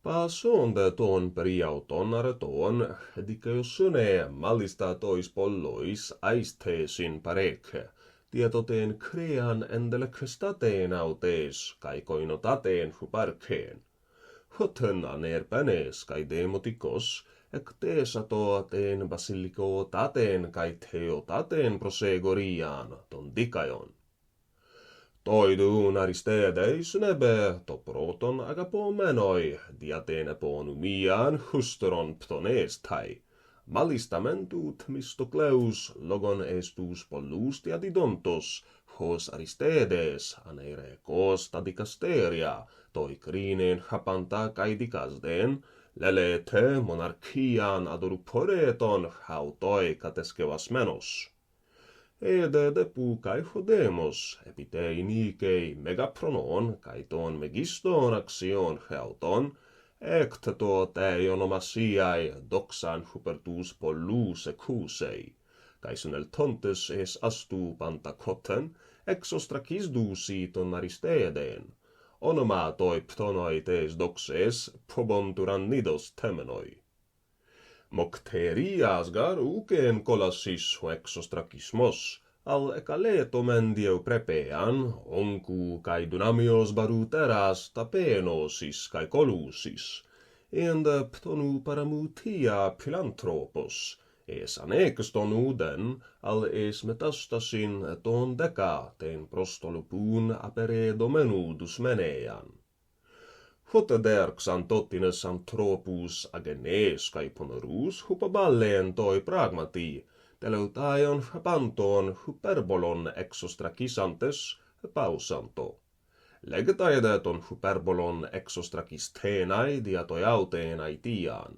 Pasonde ton periauton areton, dikaiosune mallista tois pollois aisteesin pareke, tietoteen krean endelekstateen autees, kaikoinotateen huparkeen. Hoten anerpänes kai demotikos, ek teesatoateen basilikotateen kai theotateen prosegoriaan ton dikaion. Toiduun Aristeides nebe to proton agapomenoi, diateen eponumiaan husteron ptonestai. Malistamentuut mistokleus logon estus pollus diadidontos, hos Aristeides aneire costa dicasteria, toi krineen hapanta kai dikasden, lelete monarchiaan adoruporeton hautoi kateskevas menos. Ede depu kai hodemos, epitei nikei megapronon, kai ton megiston axion heauton, ect to teion omasiai doxan hupertus pollus ecusei, kai sunel tontes es astu pantakoten, ex ostracisdusi ton Aristeideen, onoma toi ptonoi tes doxes probonturan nidos temenoi. Mokterias gar ukeen kolassis ex ostrakismos, al ekaleto mendieu prepean, onku kai dynamios baruteras tapenosis kai kolusis, ende ptonu paramutia philanthropos, es anekeston uden, al es metastasin ton deka ten prostolupun apere domenudus menean. Hotederxan tottines anthropus agenes kai ponorus hupaballeen toi pragmati, teleutaion panton hyperbolon exostrakisantes pausanto. Legetaideton hyperbolon exostrakisthenai diatoiauteenai tian.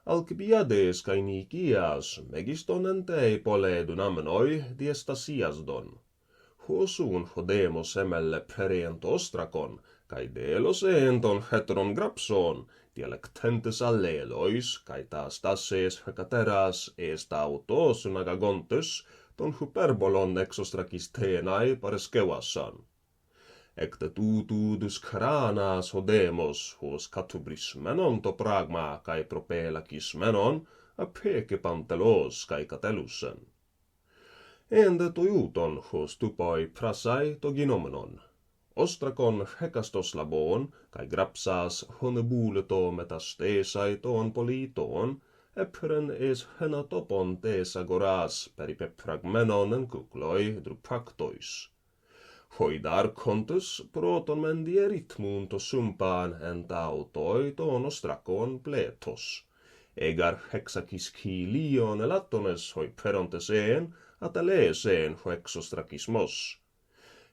Alcibiades kai Nikias megiston entei pole dynamenoi diestasiasdon. Huosuun hodemos emelle perient ostrakon, kai delos enton heteron grapson, dialectentes allelois, kai taas tasses hecateras est autos nagagontes, ton hyperbolon exostrakisthenai pareskevassan. Ecte tutudus kranas hodemos, hos katubrismenon to pragma kai propelakismenon, apeke pantelos kai katelussen. Ende toiuton hos tupoi prasai to ginomenon. Ostrakon hekastos labon, kai grapsas honebuleto metastesai ton politon, epren es henatopon tesagoras peripepragmenon en kukloi drupaktois. Hoidar contus proton mendieritmun to sumpaan en tautoi ton ostrakon pletos. Egar hexakis lion elatones hoi peronteseen, ataleeseen ho exostrakismos.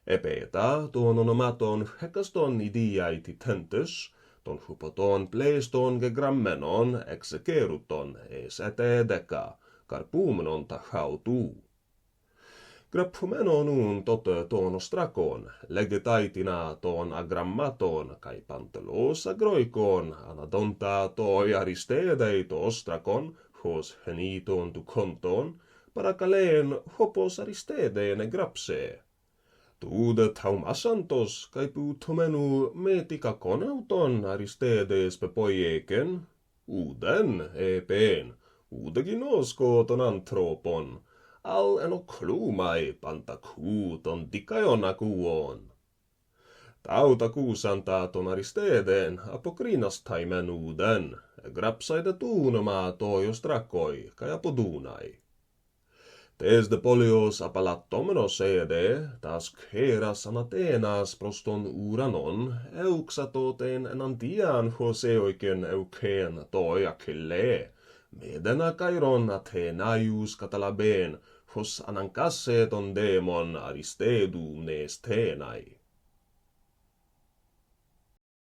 Epeta ton onomaton hekaston idiaiti tentes, ton hypoton pleiston gegrammenon exegeruton es etedeca, carpumenon tahautuu. Graphumenon un tote ton ostrakon, legetaitina ton agrammaton, kai pantelos agroikon, anadonta toi Aristeidei to ostrakon, hos heniton tu konton, parakaleen hopos Aristeideen grapsee. Tuudet haum asantos, kai puutomenu metikakonauton Aristeides pepoieken, uden epeen, udeginos ton anthropon, al enoklumai pantakuuton dikaionakuon. Tauta kuusantaa ton Aristeideen apokrinastaimen uden, grapsaida tuunomaa toi ostrakoi, kai apodunai. Tes de polios apalattomenos ede, tas keras anatenas proston uranon, euxatoten enantian hos eoiken eukeen toi akille, medena kairon athenaius katalabeen, hos anankasseton demon Aristeidu nesthenai.